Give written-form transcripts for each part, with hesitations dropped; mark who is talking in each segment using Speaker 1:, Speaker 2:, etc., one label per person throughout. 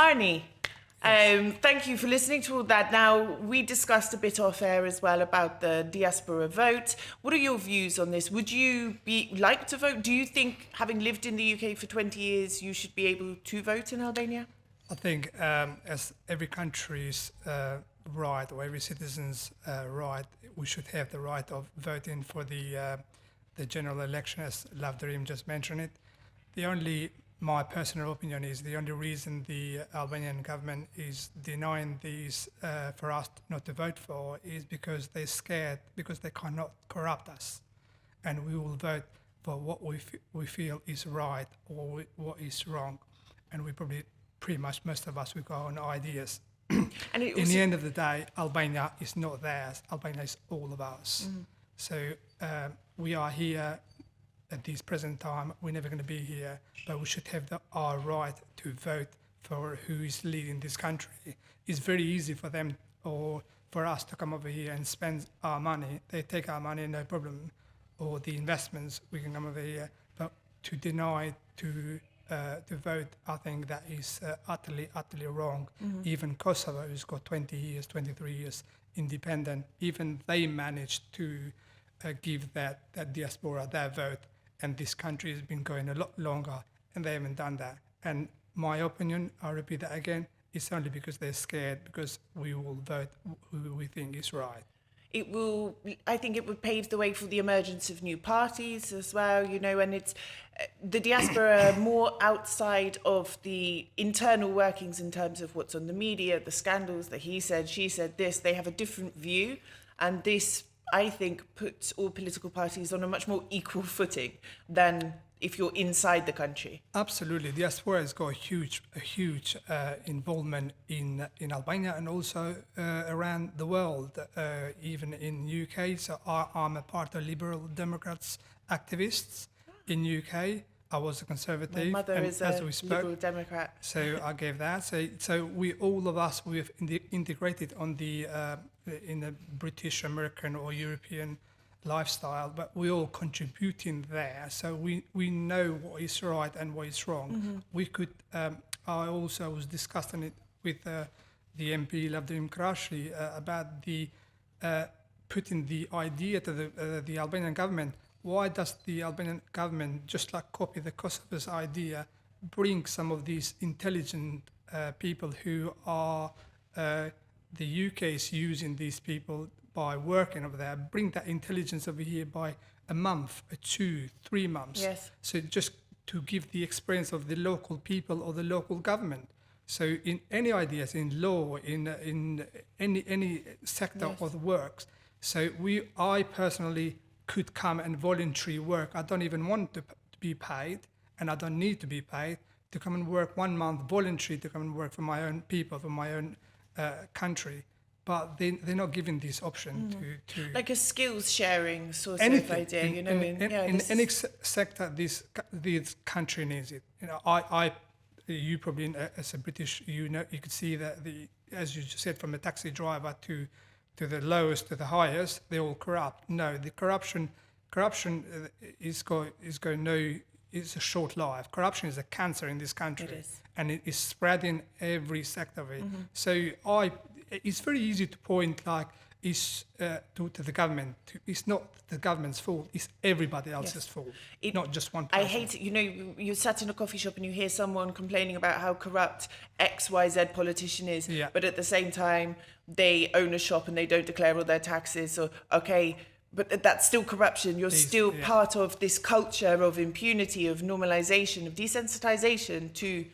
Speaker 1: Arnie, thank you for listening to all that. Now, we discussed a bit off air as well about the Diaspora Vote. What are your views on this? Would you like to vote? Do you think, having lived in the UK for 20 years, you should be able to vote in Albania?
Speaker 2: I think as every country's right, or every citizen's right, we should have the right of voting for the general election, as Lavdarim just mentioned it. My personal opinion is the only reason the Albanian government is denying these for us not to vote for is because they're scared, because they cannot corrupt us. And we will vote for what we feel is right or what is wrong. And we probably, pretty much most of us, we've got our own ideas. And in the end of the day, Albania is not theirs. Albania is all of us. So we are here at this present time. We're never going to be here, but we should have our right to vote for who is leading this country. It's very easy for them or for us to come over here and spend our money. They take our money, no problem, or the investments, we can come over here. But to deny to vote, I think that is utterly wrong. Even Kosovo, who's got 20 years, 23 years independent, even they managed to give that diaspora their vote. And this country has been going a lot longer, and they haven't done that. And my opinion, I'll repeat that again, it's only because they're scared, because we will vote who we think is right.
Speaker 1: I think it would pave the way for the emergence of new parties as well, and it's the diaspora more outside of the internal workings in terms of what's on the media, the scandals, the he said, she said this, they have a different view. And this, I think, puts all political parties on a much more equal footing than if you're inside the country.
Speaker 2: Absolutely. Diaspora has got a huge involvement in Albania and also around the world, even in UK. So I'm a part of Liberal Democrats activists in UK. I was a Conservative.
Speaker 1: My mother is a Liberal Democrat.
Speaker 2: So I gave that. So we, all of us, we've integrated on in the British, American or European lifestyle, but we're all contributing there. So we know what is right and what is wrong. We could, I also was discussing it with the MP Lavdarim Krashi about the putting the idea to the Albanian government. Why does the Albanian government, just like copy the Kosovo's idea, bring some of these intelligent people who are, the UK is using these people by working over there, bring that intelligence over here by a month, 2, 3 months.
Speaker 1: Yes.
Speaker 2: So just to give the experience of the local people or the local government. So in any ideas, in law, in any sector
Speaker 1: Yes.
Speaker 2: of the works. So I personally could come and voluntarily work. I don't even want to be paid, and I don't need to be paid to come and work 1 month voluntary to come and work for my own people, for my own country. But they're not given this option to
Speaker 1: like a skills sharing sort
Speaker 2: anything,
Speaker 1: of idea,
Speaker 2: in any sector this country needs it. You probably as a British, you could see that as you just said, from a taxi driver to the lowest to the highest, they're all corrupt. No, the corruption is a short life. Corruption is a cancer in this country.
Speaker 1: It is.
Speaker 2: And it is spreading every sector of it. So it's very easy to point to the government. It's not the government's fault. It's everybody else's fault, not just one person.
Speaker 1: I hate it. You sat in a coffee shop and you hear someone complaining about how corrupt XYZ politician is, but at the same time, they own a shop and they don't declare all their taxes. But that's still corruption. You're still part of this culture of impunity, of normalization, of desensitization to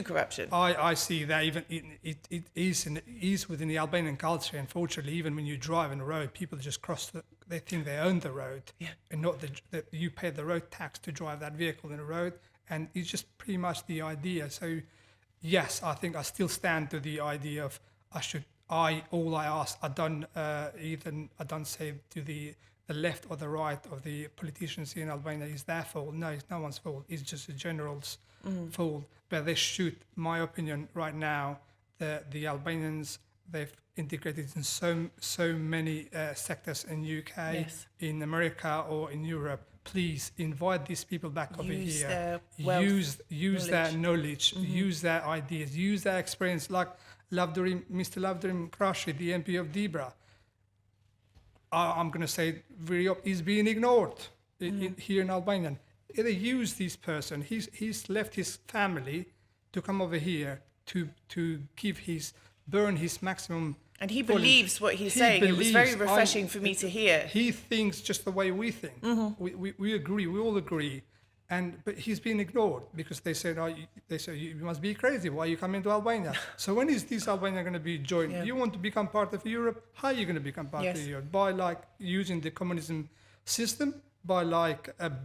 Speaker 1: corruption.
Speaker 2: I see that even it is within the Albanian culture. Unfortunately, even when you drive on the road, people just they think they own the road, and not that you pay the road tax to drive that vehicle in the road, and it's just pretty much the idea. So, yes, I think I still stand to the idea of I don't say to the left or the right of the politicians in Albania is their fault. No, it's no one's fault. It's just the general's fault. But they should, my opinion, right now, the Albanians, they've integrated in so many sectors in UK, in America or in Europe. please invite these people back over
Speaker 1: Use
Speaker 2: here.
Speaker 1: their wealth,
Speaker 2: Use their knowledge, use their ideas, use their experience. Like Mr. Lavdarim Krashi, the MP of Dibra, I'm going to say he's being ignored here in Albania. They use this person. He's left his family to come over here to burn his maximum.
Speaker 1: And he believes what he's saying. It was very refreshing for me to hear.
Speaker 2: He thinks just the way we think. We agree. We all agree. But he's been ignored because they said, you must be crazy. Why are you coming to Albania? So when is this Albania going to be joined?
Speaker 1: Yeah.
Speaker 2: You want to become part of Europe? How are you going to become part of Europe? By using the communism system? By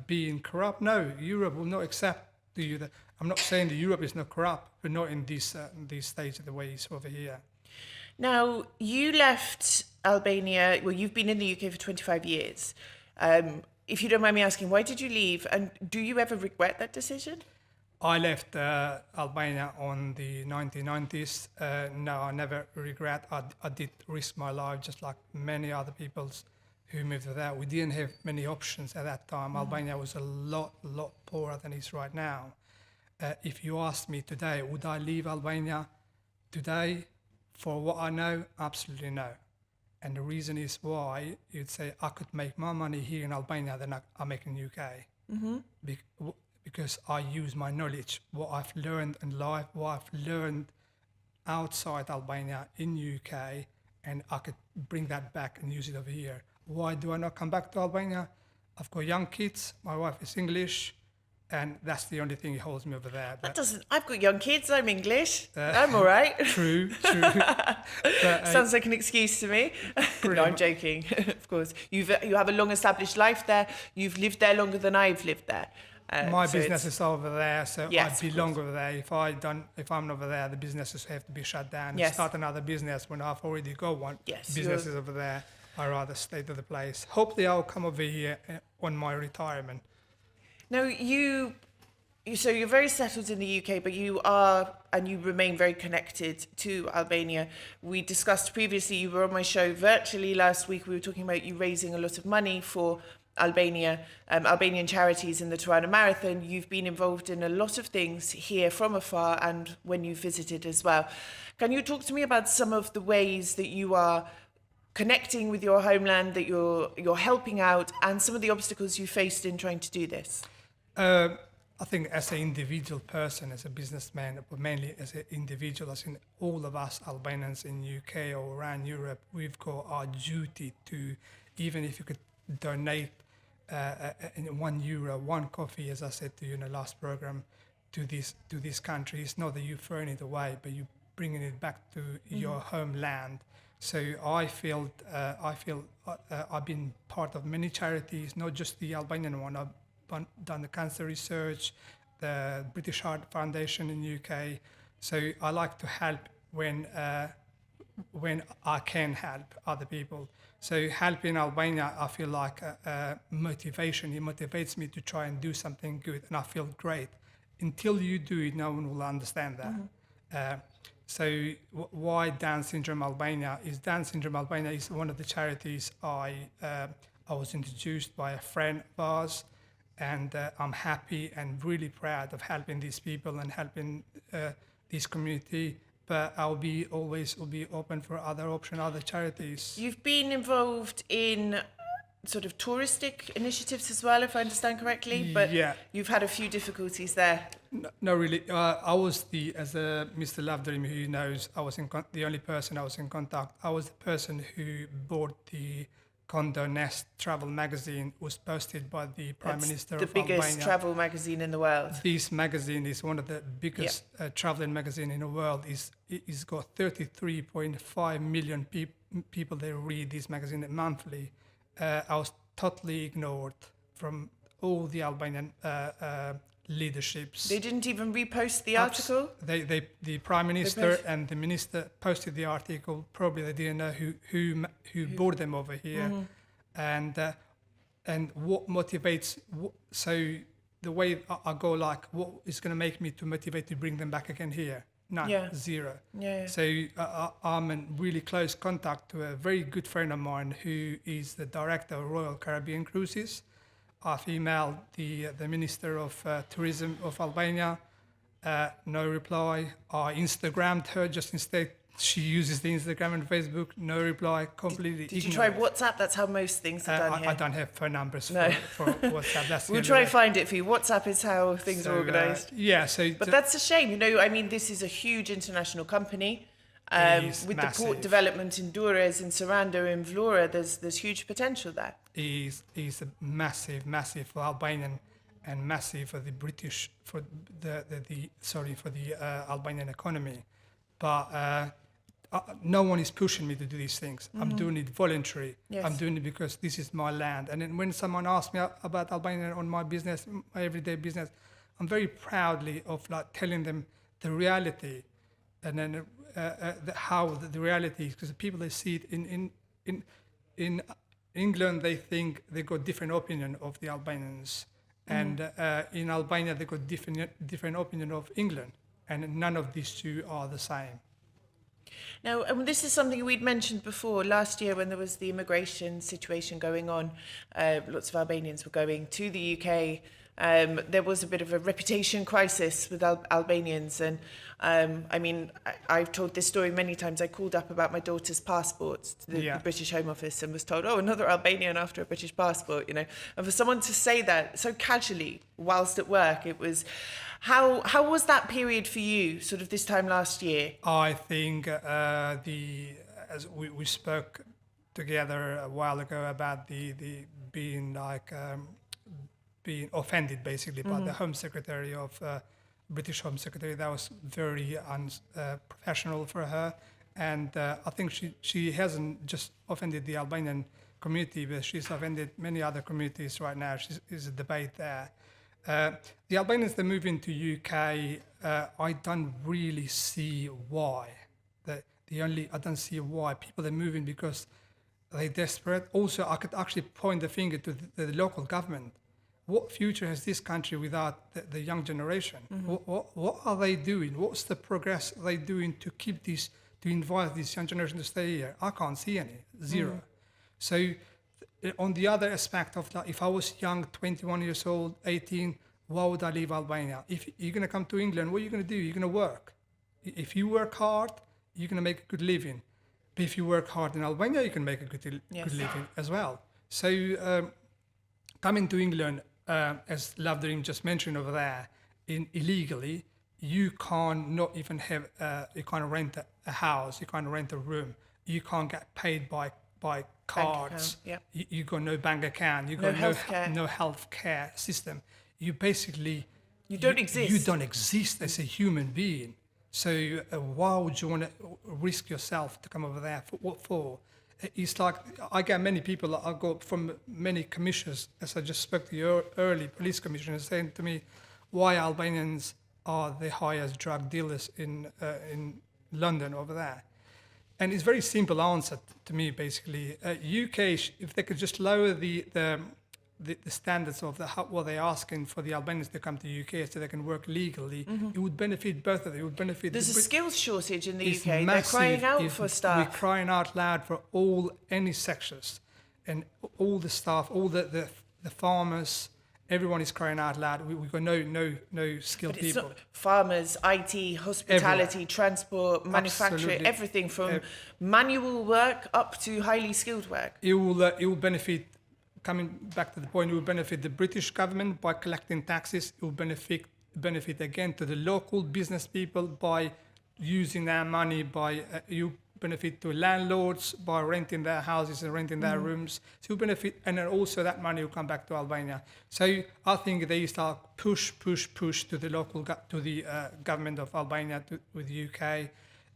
Speaker 2: being corrupt? No, Europe will not accept you. I'm not saying that Europe is not corrupt, but not in these states the way it's over here.
Speaker 1: Now, you left Albania, well, you've been in the UK for 25 years. If you don't mind me asking, why did you leave? And do you ever regret that decision?
Speaker 2: I left Albania on the 1990s. No, I never regret. I did risk my life just like many other people who moved there. We didn't have many options at that time. Albania was a lot poorer than it is right now. If you asked me today, would I leave Albania today? For what I know, absolutely no. And the reason is why you'd say I could make more money here in Albania than I make in UK. Because I use my knowledge, what I've learned in life, what I've learned outside Albania in UK, and I could bring that back and use it over here. Why do I not come back to Albania? I've got young kids, my wife is English, and that's the only thing that holds me over there.
Speaker 1: That doesn't. I've got young kids. I'm English. I'm all right.
Speaker 2: True. But,
Speaker 1: sounds like an excuse to me. No, I'm joking. Of course, you have a long-established life there. You've lived there longer than I've lived there.
Speaker 2: My business is over there, so
Speaker 1: yes,
Speaker 2: I belong over there. If I'm over there, the businesses have to be shut down.
Speaker 1: Yes.
Speaker 2: And start another business when I've already got one.
Speaker 1: Yes,
Speaker 2: businesses over there. I rather stay to the place. Hopefully, I'll come over here on my retirement.
Speaker 1: Now, so you're very settled in the UK, but you are, and you remain very connected to Albania. We discussed previously, you were on my show virtually last week. We were talking about you raising a lot of money for Albania, Albanian charities in the Tirana Marathon. You've been involved in a lot of things here from afar and when you visited as well. Can you talk to me about some of the ways that you are connecting with your homeland, that you're helping out, and some of the obstacles you faced in trying to do this?
Speaker 2: I think as an individual person, as a businessman, but mainly as an individual, as in all of us Albanians in UK or around Europe, we've got our duty to, even if you could donate €1, one coffee, as I said to you in the last program, to this country. It's not that you're throwing it away, but you're bringing it back to your homeland. So I feel I've been part of many charities, not just the Albanian one. I've done the cancer research, the British Heart Foundation in UK. So I like to help when I can help other people. So helping Albania, I feel like motivation. It motivates me to try and do something good, and I feel great. Until you do it, no one will understand that. So why Down Syndrome Albania is Down Syndrome Albania is one of the charities I was introduced by a friend of ours, and I'm happy and really proud of helping these people and helping this community. But I'll be open for other options, other charities.
Speaker 1: You've been involved in sort of touristic initiatives as well, if I understand correctly, but you've had a few difficulties there.
Speaker 2: No, really. I was as Mr. Lavdarim, who knows, I was the only person I was in contact. I was the person who bought the Condé Nast travel magazine, was posted by the Prime Minister of Albania.
Speaker 1: The biggest travel magazine in the world.
Speaker 2: This magazine is one of the biggest traveling magazine in the world. It's got 33.5 million people that read this magazine monthly. I was totally ignored from all the Albanian leaderships.
Speaker 1: They didn't even repost the article?
Speaker 2: The Prime Minister and the Minister posted the article. Probably they didn't know who brought them over here. And what motivates... So the way I go, like, what is going to make me to motivate to bring them back again here? None, zero. So I'm in really close contact to a very good friend of mine who is the director of Royal Caribbean Cruises. I've emailed the Minister of Tourism of Albania, no reply. I Instagrammed her just instead. She uses the Instagram and Facebook, no reply, completely
Speaker 1: Did you try
Speaker 2: ignorant.
Speaker 1: WhatsApp? That's how most things are done here.
Speaker 2: I don't have phone numbers
Speaker 1: No.
Speaker 2: for WhatsApp. That's the
Speaker 1: We'll
Speaker 2: only
Speaker 1: try
Speaker 2: way.
Speaker 1: and find it for you. WhatsApp is how things are organised.
Speaker 2: So
Speaker 1: But that's a shame. You know, I mean, this is a huge international company.
Speaker 2: Is
Speaker 1: With the port
Speaker 2: massive.
Speaker 1: development in Dures, in Saranda, in Vlora, there's huge potential there.
Speaker 2: is a massive for Albanian and massive for the British for the Albanian economy, but no one is pushing me to do these things. I'm doing it voluntary.
Speaker 1: Yes.
Speaker 2: I'm doing it because this is my land. And then when someone asks me about Albania on my business, my everyday business, I'm very proudly of like telling them the reality, and then how the reality is, because the people they see it in England, they think they got different opinion of the Albanians, and in Albania they got different opinion of England, and none of these two are the same.
Speaker 1: Now, this is something we'd mentioned before. Last year, when there was the immigration situation going on, lots of Albanians were going to the UK. There was a bit of a reputation crisis with Albanians. And I mean, I've told this story many times. I called up about my daughter's passports to the British Home Office and was told, oh, another Albanian after a British passport, you know. And for someone to say that so casually whilst at work, it was... How was that period for you, sort of this time last year?
Speaker 2: I think as we spoke together a while ago about the being like being offended basically by the Home Secretary of British Home Secretary. That was very unprofessional for her, and I think she hasn't just offended the Albanian community, but she's offended many other communities right now. There's a debate there. The Albanians that move into UK, I don't really see why. I don't see why people are moving because they're desperate. Also, I could actually point the finger to the local government. What future has this country without the young generation? What are they doing? What's the progress they're doing to invite this young generation to stay here? I can't see any, zero. So on the other aspect of that, if I was young, 21 years old, 18, why would I leave Albania? If you're going to come to England, what are you going to do? You're going to work. If you work hard, you're going to make a good living. But if you work hard in Albania, you can make a good living as well. So coming to England, as Lavdarim just mentioned over there, illegally, you can't not even have, you can't rent a house, you can't rent a room, you can't get paid by cards, you got no bank account, you got no health care system. You basically you don't exist as a human being. So why would you want to risk yourself to come over there? For what for? It's like I get many people. I got from many commissioners, as I just spoke to you early, police commissioners saying to me, why Albanians are the highest drug dealers in London over there. And it's a very simple answer to me, basically. UK, if they could just lower the standards of what they're asking for the Albanians to come to UK so they can work legally, it would benefit both of them. It would benefit.
Speaker 1: There's a skills shortage in the
Speaker 2: it's
Speaker 1: UK.
Speaker 2: Massive.
Speaker 1: They're crying out for staff.
Speaker 2: We're crying out loud for any sectors, and all the staff, all the farmers. Everyone is crying out loud. We've got no skilled
Speaker 1: But it's
Speaker 2: people.
Speaker 1: not farmers, IT, hospitality,
Speaker 2: Everywhere.
Speaker 1: Transport, manufacturing,
Speaker 2: Absolutely.
Speaker 1: everything from manual work up to highly skilled work.
Speaker 2: It will benefit. Coming back to the point, it will benefit the British government by collecting taxes. It will benefit again to the local business people by using their money. You benefit to landlords by renting their houses and renting their rooms. So you benefit, and then also that money will come back to Albania. So I think they start push to the local government of Albania with UK.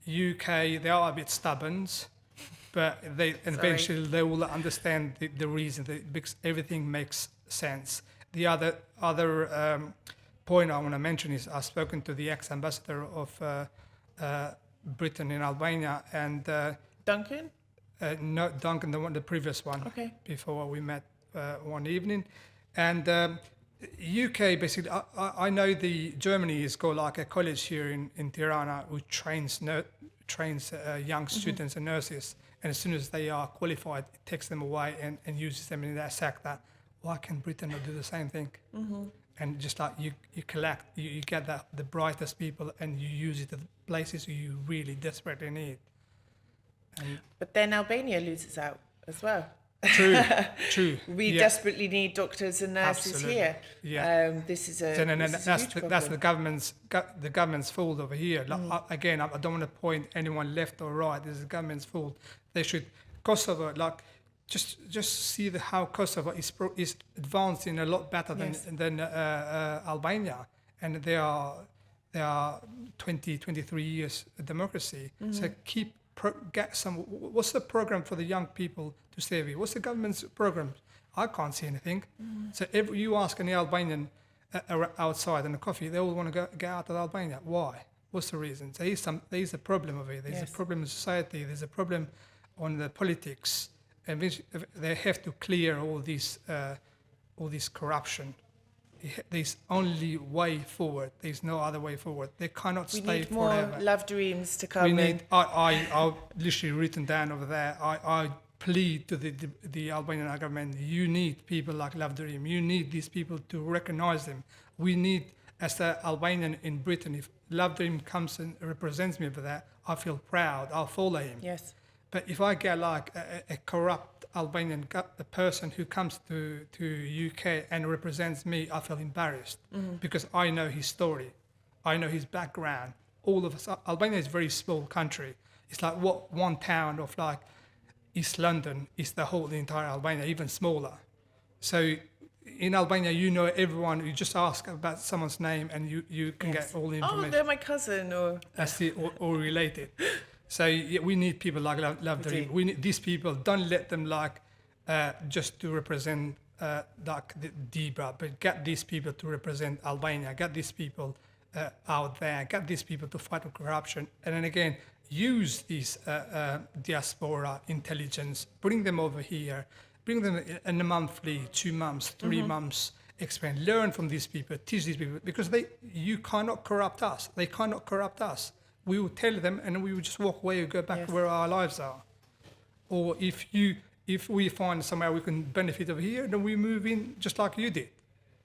Speaker 2: They are a bit stubborn. But eventually they will understand the reason because everything makes sense. The other point I want to mention is I've spoken to the ex-ambassador of Britain in Albania and
Speaker 1: Duncan?
Speaker 2: No, Duncan, the previous one.
Speaker 1: Okay.
Speaker 2: Before we met one evening, and UK basically. I know Germany has got like a college here in Tirana which trains young students and nurses. And as soon as they are qualified, it takes them away and uses them in that sector. why can't Britain not do the same thing? And just like you get the brightest people and you use it at places you really desperately need.
Speaker 1: But then Albania loses out as well.
Speaker 2: True.
Speaker 1: We desperately need doctors and nurses
Speaker 2: Absolutely.
Speaker 1: here.
Speaker 2: Yeah.
Speaker 1: This is a
Speaker 2: That's the government's fault over here. Like, again, I don't want to point anyone left or right. This is the government's fault. They should Kosovo just see how Kosovo is advancing a lot better than Albania, and they are 23 years democracy. So get some. What's the program for the young people to stay here? What's the government's program? I can't see anything. So if you ask any Albanian outside in a coffee, they all want to get out of Albania. Why? What's the reason? There's a problem over here. There's a problem in society. There's a problem on the politics, and they have to clear all this corruption. There's only way forward. There's no other way forward. They cannot stay
Speaker 1: need more
Speaker 2: forever.
Speaker 1: love dreams to come.
Speaker 2: We need. I literally written down over there. I plead to the Albanian government. You need people like Love Dream. You need these people to recognize them. We need, as the Albanian in Britain, if Love Dream comes and represents me over there, I feel proud. I'll follow him.
Speaker 1: Yes.
Speaker 2: But if I get like a corrupt Albanian person who comes to UK and represents me, I feel embarrassed because I know his story, I know his background. All of us, Albania is a very small country. It's like what one town of like East London is the entire Albania, even smaller. So in Albania, you know everyone. You just ask about someone's name and you can get all the information.
Speaker 1: Oh, they're my cousin, or
Speaker 2: That's it, or related. So we need people like Love Dream. We need these people. Don't let them like just to represent like the Debra, but get these people to represent Albania. Get these people out there. Get these people to fight with corruption. And then again, use these diaspora intelligence. Bring them over here. Bring them in a monthly, 2 months, 3 months experience. Learn from these people. Teach these people because you cannot corrupt us. They cannot corrupt us. We will tell them, and we will just walk away and go back to where our lives are. Or if we find somewhere we can benefit over here, then we move in just like you did.